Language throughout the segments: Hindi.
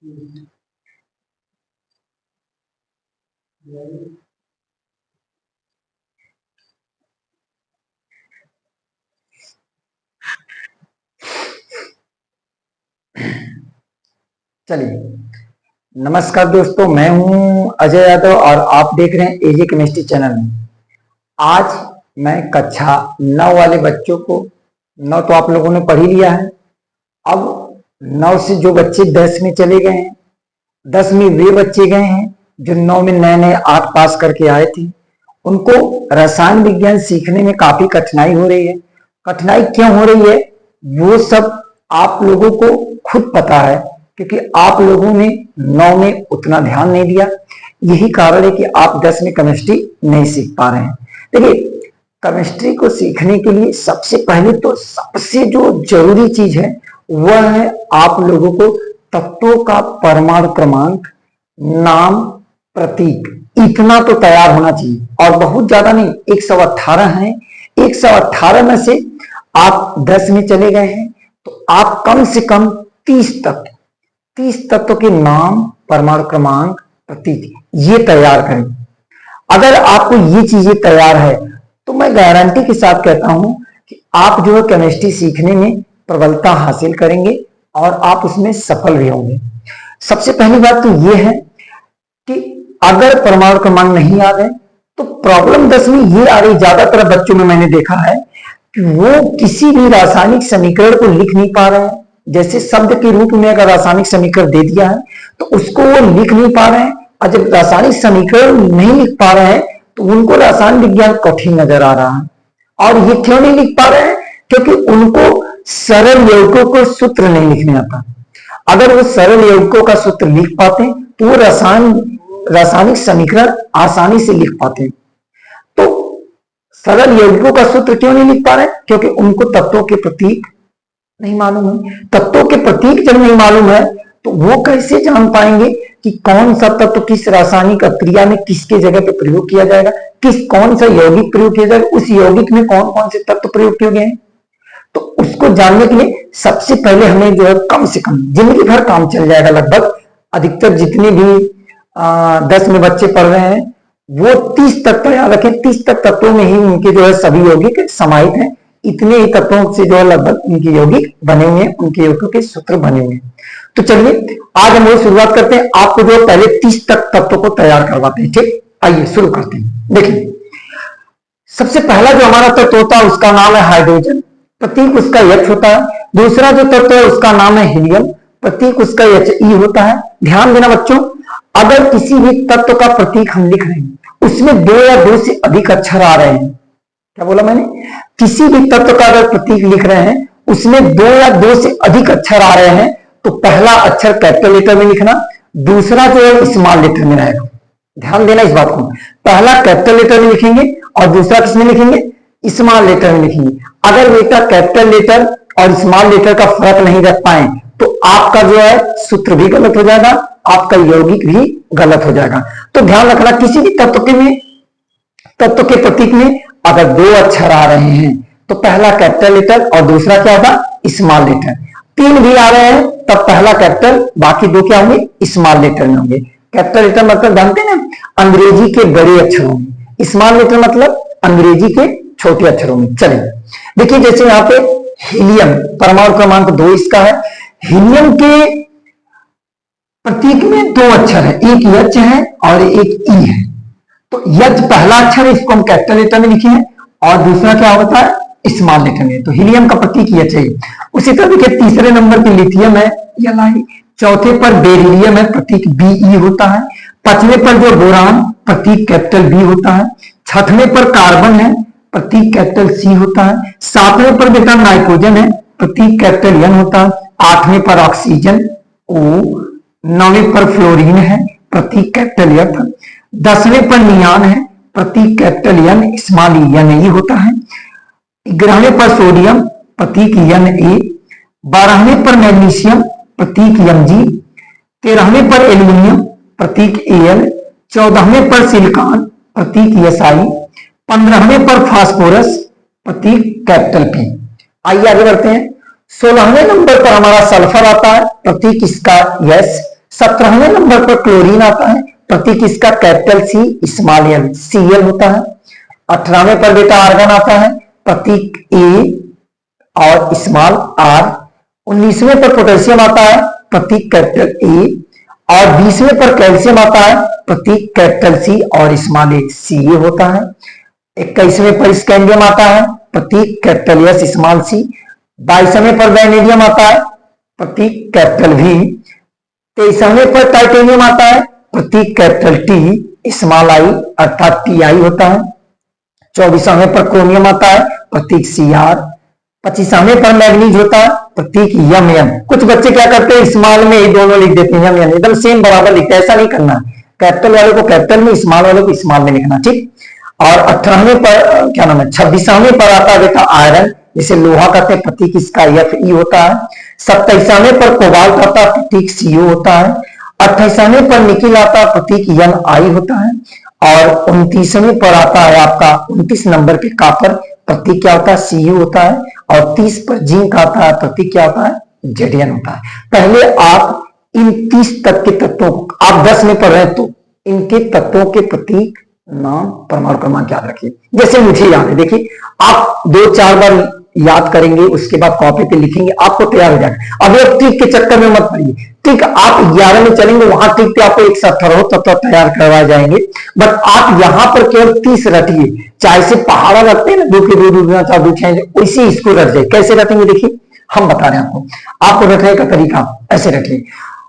चलिए, नमस्कार दोस्तों, मैं हूं अजय यादव और आप देख रहे हैं एजे केमिस्ट्री चैनल में। आज मैं कक्षा 9 वाले बच्चों को, 9 तो आप लोगों ने पढ़ ही लिया है, अब 9 से जो बच्चे 10 में चले गए हैं, 10 में वे बच्चे गए हैं जो 9 में नए नए 8 पास करके आए थे। उनको रसायन विज्ञान सीखने में काफी कठिनाई हो रही है। कठिनाई क्यों हो रही है वो सब आप लोगों को खुद पता है, क्योंकि आप लोगों ने 9 में उतना ध्यान नहीं दिया। यही कारण है कि आप 10 में केमिस्ट्री नहीं सीख पा रहे हैं। देखिए, केमिस्ट्री को सीखने के लिए सबसे पहले तो सबसे जो जरूरी चीज है वह है आप लोगों को तत्वों का परमाणु क्रमांक, नाम, प्रतीक, इतना तो तैयार होना चाहिए, और बहुत ज्यादा नहीं। 118 है, 118 में से आप 10 में चले गए हैं तो आप कम से कम 30 तत्व के नाम, परमाणु क्रमांक, प्रतीक ये तैयार करें। अगर आपको ये चीजें तैयार है तो मैं गारंटी के साथ कहता हूं कि आप जो है केमिस्ट्री सीखने में प्रबलता हासिल करेंगे और आप उसमें सफल भी होंगे। सबसे पहली बात तो ये है कि अगर परमाणु क्रमांक नहीं याद है तो प्रॉब्लम 10 में ये आ रही, ज्यादातर बच्चों में मैंने देखा है कि वो किसी भी रासायनिक समीकरण को लिख नहीं पा रहे हैं। जैसे शब्द के रूप में अगर रासायनिक समीकरण दे दिया है तो उसको वो लिख नहीं पा रहे हैं, और जब रासायनिक समीकरण नहीं लिख पा रहे हैं तो उनको रसायन विज्ञान कठिन नजर आ रहा है। और ये क्यों नहीं लिख पा रहे हैं? क्योंकि उनको सरल यौगिकों को सूत्र नहीं लिखने आता। अगर वो सरल यौगिकों का सूत्र लिख पाते तो वो रासायनिक समीकरण आसानी से लिख पाते। तो सरल यौगिकों का सूत्र क्यों नहीं लिख पा रहे? क्योंकि उनको तत्वों के प्रतीक नहीं मालूम है। तत्वों के प्रतीक जब नहीं मालूम है तो वो कैसे जान पाएंगे कि कौन सा तत्व किस रासायनिक क्रिया में किसके जगह पे प्रयोग किया जाएगा, कौन सा यौगिक प्रयोग किया जाएगा, उस यौगिक में कौन कौन से तत्व प्रयोग किए गए हैं। तो उसको जानने के लिए सबसे पहले हमें जो है कम से कम जिंदगी भर काम चल जाएगा। लगभग अधिकतर जितने भी 10 में बच्चे पढ़ रहे हैं वो 30 तत्व याद रखें। 30 तत्वों में ही उनके जो है सभी यौगिक समाहित हैं। इतने ही तत्वों से जो है लगभग उनके यौगिक बने हुए हैं, उनके यौगिकों के सूत्र बने हुए हैं। तो चलिए आज हम लोग शुरुआत करते हैं। आपको जो पहले 30 तत्वों को तैयार करवाते हैं। ठीक, आइए शुरू करते हैं। देखिए, सबसे पहला जो हमारा तत्व होता है उसका नाम है हाइड्रोजन, प्रतीक उसका H होता है। दूसरा जो तत्व है उसका नाम है हीलियम, प्रतीक उसका He होता है। ध्यान देना बच्चों, अगर किसी भी तत्व का प्रतीक हम लिख रहे हैं उसमें 2 या 2 से अधिक अक्षर आ रहे हैं। क्या बोला मैंने? किसी भी तत्व का अगर प्रतीक लिख रहे हैं उसमें 2 या 2 से अधिक अक्षर आ रहे हैं तो पहला अक्षर कैपिटल लेटर में लिखना, दूसरा जो है स्मॉल लेटर में रहेगा। ध्यान देना इस बात को, पहला कैपिटल लेटर में लिखेंगे और दूसरा किसमें लिखेंगे? स्मॉल लेटर में लिखेंगे। अगर बेटा कैपिटल लेटर और स्मॉल लेटर का फर्क नहीं रख पाए तो आपका जो है सूत्र भी गलत हो जाएगा, आपका यौगिक भी गलत हो जाएगा। तो ध्यान रखना, किसी भी तत्व के प्रतीक में अगर 2 अक्षर आ रहे हैं तो पहला कैपिटल लेटर और दूसरा क्या होगा? Small letter. 3 भी आ रहे हैं तब पहला कैपिटल, बाकी 2 क्या होंगे? स्मॉल लेटर में होंगे। कैपिटल लेटर मतलब जानते हैं ना, अंग्रेजी के बड़े अक्षरों में। स्मॉल लेटर मतलब अंग्रेजी के छोटे अक्षरों में। चलिए देखिए, जैसे यहाँ पे हीलियम, परमाणु क्रमांक 2 इसका है। हीलियम के प्रतीक में 2 अक्षर है, एक H है और एक E है। तो H पहला अक्षर है, इसको हम कैपिटल लेटर में लिखे हैं, और दूसरा क्या होता है? स्मॉल लेटर में। तो हीलियम का प्रतीक H है। उसी तरह देखिए, तीसरे नंबर पे लिथियम है, Li। चौथे पर बेरिलियम है, प्रतीक Be होता है। पांचवें पर जो बोरान, प्रतीक कैपिटल B होता है। छठवें पर कार्बन है, प्रतीक कैपिटल C होता है। सातवें पर बेटा नाइट्रोजन है, प्रतीक कैपिटल N होता है। आठवें पर ऑक्सीजन O। नौवें पर फ्लोरीन है, प्रतीक कैपिटल F। 10वें पर नियान है, प्रतीक कैपिटल N, स्मॉल N होता है। 11वें पर सोडियम, प्रतीक Na। 12वें पर मैग्नीशियम, प्रतीक Mg। 13वें पर एल्यूमिनियम, प्रतीक Al। 14वें पर सिलिकॉन, प्रतीक Si। 15वें पर फास्फोरस, प्रतीक कैपिटल P। आइए आगे बढ़ते हैं। 16वें नंबर पर हमारा सल्फर आता है, प्रतीक इसका S। 17वें नंबर पर क्लोरीन आता है, प्रतीक इसका capital C small L Cl होता है। 18वें पर बेटा आर्गन आता है, प्रतीक ए और स्मॉल आर। 19वें पर पोटेशियम आता है, प्रतीक कैपिटल ए, और 20वें पर कैल्शियम आता है, प्रतीक कैपिटल सी और स्मॉल ए Ca होता है। 21वें पर स्कैंडियम आता है, प्रतीक कैपिटल एस स्मॉल सी। 22वें पर वैनेडियम आता है, प्रतीक कैपिटल वी। 23वें पर टाइटेनियम आता है, प्रतीक कैपिटल टी स्मॉल आई अर्थात टी आई होता है। 24वें पर क्रोमियम आता है, प्रतीक सी आर। 25वें पर मैग्नीज होता है, प्रतीक यम एम। कुछ बच्चे क्या करते हैं, स्मॉल में ही दोनों लिख देते हैं, यम एम एकदम सेम बराबर लिखते हैं, ऐसा नहीं करना। कैपिटल वाले को कैपिटल में, स्मॉल वाले को स्मॉल में लिखना, ठीक। और 18वें पर क्या नाम है, 26वें पर आता है बेटा आयरन, जिसे लोहा कहते हैं, प्रतीक इसका Fe होता है। 27वें पर कोबाल्ट आता है, प्रतीक CO होता है। 28वें पर निकिल आता है, प्रतीक Ni होता है। और 29वें पर आता है आपका 29 नंबर के कॉपर, प्रतीक क्या होता है, Cu होता है। और 30 पर जिंक आता है, प्रतीक क्या होता है, Zn होता है। पहले आप इन 30 तक के तत्वों को, आप 10 में पढ़ रहे हैं तो इनके तत्वों के प्रतीक, नाम, परमाणु क्रमांक याद रखिए। जैसे मुझे याद है, देखिए आप 2-4 बार याद करेंगे, उसके बाद कॉपी पे लिखेंगे, आपको तैयार हो जाएगा। अब एक टिक के चक्कर में मत पड़िए, ठीक। आप 11 में चलेंगे, वहां टिक पे आपको 118 तत्व तैयार करवाए जाएंगे, बट आप यहां पर केवल 30 रटिए। चाहे से पहाड़ा रखते हैं ना, 2 के 2 वैसे इसको रट जाए। कैसे रटेंगे, देखिए हम बता रहे हैं आपको रटने का तरीका ऐसे रटिए।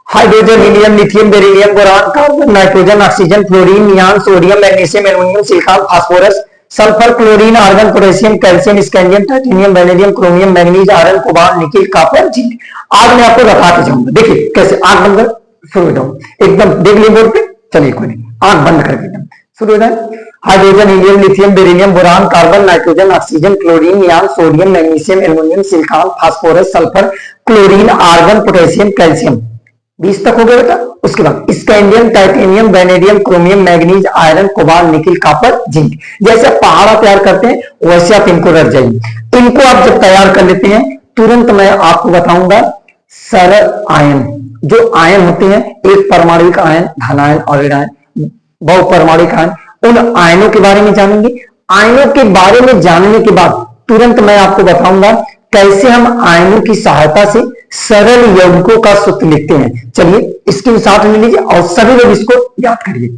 Hydrogen, helium, lithium, beryllium, boron, carbon, nitrogen, oxygen, fluorine, neon, sodium, magnesium, aluminium, silicon, phosphorus, sulphur, chlorine, argon, potassium, calcium, scandium, titanium, vanadium, chromium, manganese, iron, cobalt, nickel, copper, zinc. आज मैं आपको बताते जाऊंगा, देखिए कैसे। आंख बंद कर शुरू हो जाऊं, एकदम देख लीजिए बोर्ड पे, चलिए कोई नहीं, आंख बंद करके एकदम शुरू हो जाए। Hydrogen, helium, lithium, beryllium, boron, carbon, nitrogen, oxygen, chlorine, neon, sodium, magnesium, aluminium, silicon, phosphorus, sulphur, chlorine, argon, potassium, calcium. 20 तक हो गया बेटा। उसके बाद scandium, titanium, vanadium, chromium, manganese, iron, cobalt, nickel, copper, zinc. जैसे पहाड़ा तैयार करते हैं वैसे आप इनको रट जाइए। इनको आप जब तैयार कर लेते हैं, तुरंत मैं आपको बताऊंगा सरल आयन। जो आयन होते हैं, एक परमाणुक आयन, धन आयन और ऋण आयन, बहुपरमाणुक आयन, उन आयनों के बारे में जानेंगे। आयनों के बारे में जानने के बाद तुरंत मैं आपको बताऊंगा कैसे हम आयनों की सहायता से सरल यौगिकों का सूत्र लिखते हैं। चलिए इसकी साथ में लीजिए और सभी लोग इसको याद करिए।